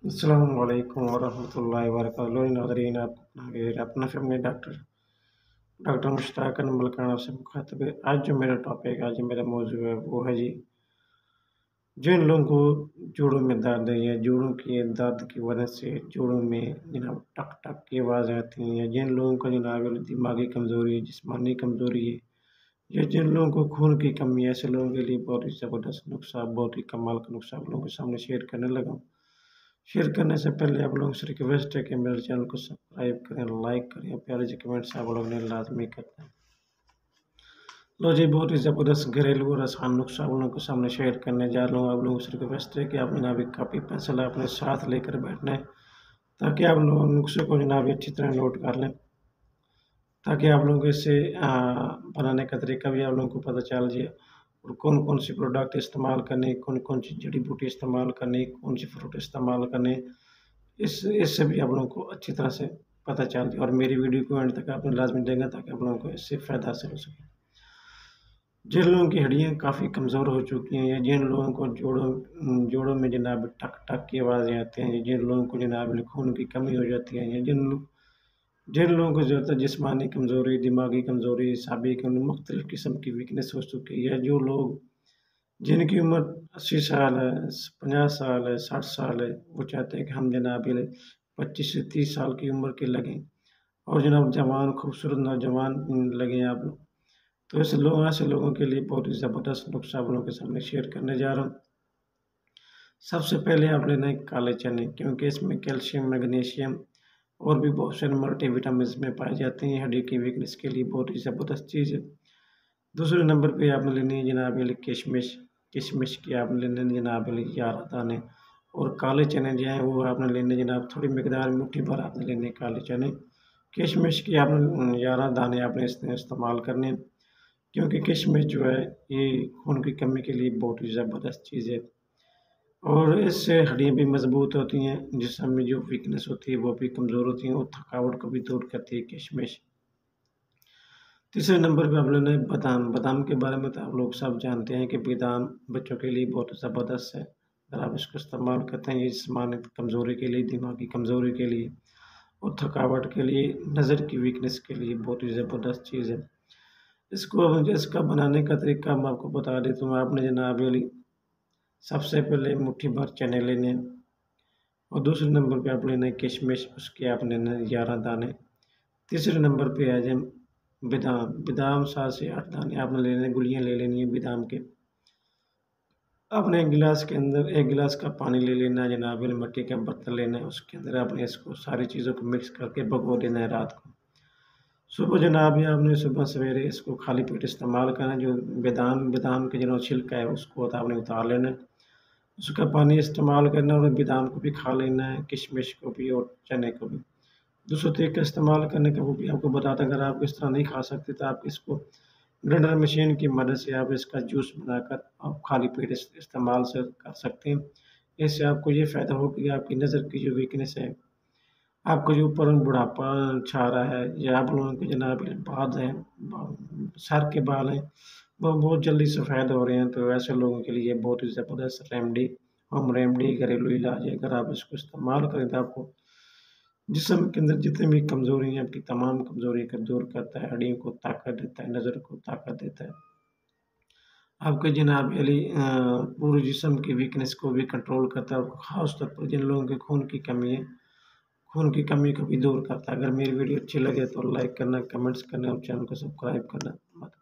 السلام علیکم ورحمۃ اللہ وبرکاتہ ناظرین، آپ اپنا فیملی ڈاکٹر مشتاق ملکانہ سے مخاطب ہے۔ آج جو میرا ٹاپک، آج میرا موضوع ہے وہ ہے جن لوگوں کو جوڑوں میں درد ہے یا جوڑوں کی درد کی وجہ سے جوڑوں میں جناب ٹک ٹک کی آواز آتی ہیں، یا جن لوگوں کا جناب دماغی کمزوری ہے، جسمانی کمزوری ہے، یا جن لوگوں کو خون کی کمی ہے، ایسے لوگوں کے لیے بہت ہی زبردست نسخہ، بہت ہی کمال کا نسخہ آپ لوگوں کے سامنے شیئر کرنے لگا ہوں۔ شیئر کرنے سے پہلے آپ لوگوں سے ریکویسٹ ہے کہ میرے چینل کو سبسکرائب کریں، لائک کریں، پیارے سے کمنٹس آپ لوگوں نے لازمی کرنا ہے۔ لو جی، بہت ہی زبردست گھریلو اور آسان نسخہ آپ لوگوں کے سامنے شیئر کرنے جا رہا ہوں۔ آپ لوگوں سے ریکویسٹ ہے کہ آپ جناب ایک کاپی پینسل اپنے ساتھ لے کر بیٹھنا ہے، تاکہ آپ لوگ نسخے کو جناب اچھی طرح نوٹ کر لیں، تاکہ آپ لوگوں کو اس سے بنانے کا طریقہ بھی آپ لوگوں کو پتہ چل جائے، اور کون کون سی پروڈکٹ استعمال کرنے، کون کون سی جڑی بوٹی استعمال کرنی، کون سی فروٹ استعمال کرنے، اس سے بھی آپ لوگوں کو اچھی طرح سے پتہ چل جائے۔ اور میری ویڈیو کو اینڈ تک آپ نے لازمی دیکھنا تاکہ آپ لوگوں کو اس سے فائدہ حاصل ہو سکے۔ جن لوگوں کی ہڈیاں کافی کمزور ہو چکی ہیں، یا جن لوگوں کو جوڑوں میں جناب ٹک ٹک کی آوازیں آتی ہیں، یا جن لوگوں کو جناب خون کی کمی ہو جاتی ہے، یا جن لوگوں کو جو جسمانی کمزوری، دماغی کمزوری، اعصابی کمزوری، مختلف قسم کی ویکنس ہو چکی ہے، جو لوگ جن کی عمر 80 سال ہے، 50 سال ہے، 60 سال ہے، وہ چاہتے ہیں کہ ہم جناب 25 سے 30 سال کی عمر کے لگیں اور جناب جوان خوبصورت نوجوان لگیں آپ لوگ، تو ایسے لوگوں کے لیے بہت ہی زبردست نسخہ آپ لوگوں کے سامنے شیئر کرنے جا رہا ہوں۔ سب سے پہلے آپ لینا ہے کالے چنے، کیونکہ اس میں کیلشیم، میگنیشیم اور بھی بہت سے ملٹی وٹامنز میں پائے جاتے ہیں، ہڈی کی ویکنس کے لیے بہت ہی زبردست چیز ہے۔ دوسرے نمبر پہ آپ نے لینی ہے جناب کشمش کی آپ نے لینے جناب 11 دانے، اور کالے چنے جو ہیں وہ آپ نے لینے جناب تھوڑی مقدار مٹھی بھر آپ نے لینے کالے چنے۔ کشمش کی آپ نے 11 دانے آپ نے استعمال کرنے، کیونکہ کشمش جو ہے یہ خون کی کمی کے لیے بہت ہی زبردست چیز ہے، اور اس سے ہڈیاں بھی مضبوط ہوتی ہیں، جسم میں جو ویکنس ہوتی ہے وہ بھی کمزور ہوتی ہیں، اور تھکاوٹ کو بھی دور کرتی ہے کشمش۔ تیسرے نمبر پہ آپ لینا ہے بادام کے بارے میں تو آپ لوگ سب جانتے ہیں کہ بادام بچوں کے لیے بہت زبردست ہے، اگر آپ اس کو استعمال کرتے ہیں، یہ جسمانی کمزوری کے لیے، دماغی کمزوری کے لیے اور تھکاوٹ کے لیے، نظر کی ویکنس کے لیے بہت ہی زبردست چیز ہے۔ اس کا بنانے کا طریقہ میں آپ کو بتا دیتا ہوں۔ آپ نے جناب سب سے پہلے مٹھی بھر چنے لینے، اور دوسرے نمبر پہ آپ لینا ہے کشمش، اس کے آپ لینا ہے 11 دانے۔ تیسرے نمبر پہ آ جائیں بادام 7 سے 8 دانے آپ نے لینے، گلیاں لے لینی ہیں بادام کے۔ آپ نے ایک گلاس کا پانی لے لینا ہے جناب، مٹی کا برتن لینا ہے، اس کے اندر آپ نے اس کو ساری چیزوں کو مکس کر کے بھگو دینا ہے رات کو۔ صبح جناب آپ نے صبح سویرے اس کو خالی پیٹ استعمال کرنا ہے۔ جو بادام کے جو چھلکا ہے اس کو آپ نے اتار لینا ہے، اس کا پانی استعمال کرنا ہے، اور بادام کو بھی کھا لینا ہے، کشمش کو بھی اور چنے کو بھی۔ دوسرا طریقہ استعمال کرنے کا وہ بھی آپ کو بتاتا، اگر آپ اس طرح نہیں کھا سکتے تو آپ اس کو گرینڈر مشین کی مدد سے آپ اس کا جوس بنا کر آپ خالی پیٹ استعمال سے کر سکتے ہیں۔ اس سے آپ کو یہ فائدہ ہو کہ آپ کی نظر کی جو ویکنس ہے، آپ کو جو اوپر بڑھاپا چھا رہا ہے، یا آپ لوگوں کے جناب بال ہیں، سر کے بال ہیں، وہ بہت جلدی سفید ہو رہے ہیں، تو ایسے لوگوں کے لیے بہت ہی زبردست ہوم ریمیڈی گھریلو علاج ہے۔ اگر آپ اس کو استعمال کریں تو آپ کو جسم کے اندر جتنی بھی کمزوری ہیں، آپ کی تمام کمزوری کو دور کرتا ہے، ہڈیوں کو طاقت دیتا ہے، نظر کو طاقت دیتا ہے، آپ کے جناب پورے جسم کی ویکنس کو بھی کنٹرول کرتا ہے، اور خاص طور پر جن لوگوں کے خون کی کمی ہے، خون کی کمی کو بھی دور کرتا ہے۔ اگر میری ویڈیو اچھی لگے تو لائک کرنا، کمنٹس کرنا اور چینل کو سبسکرائب کرنا مت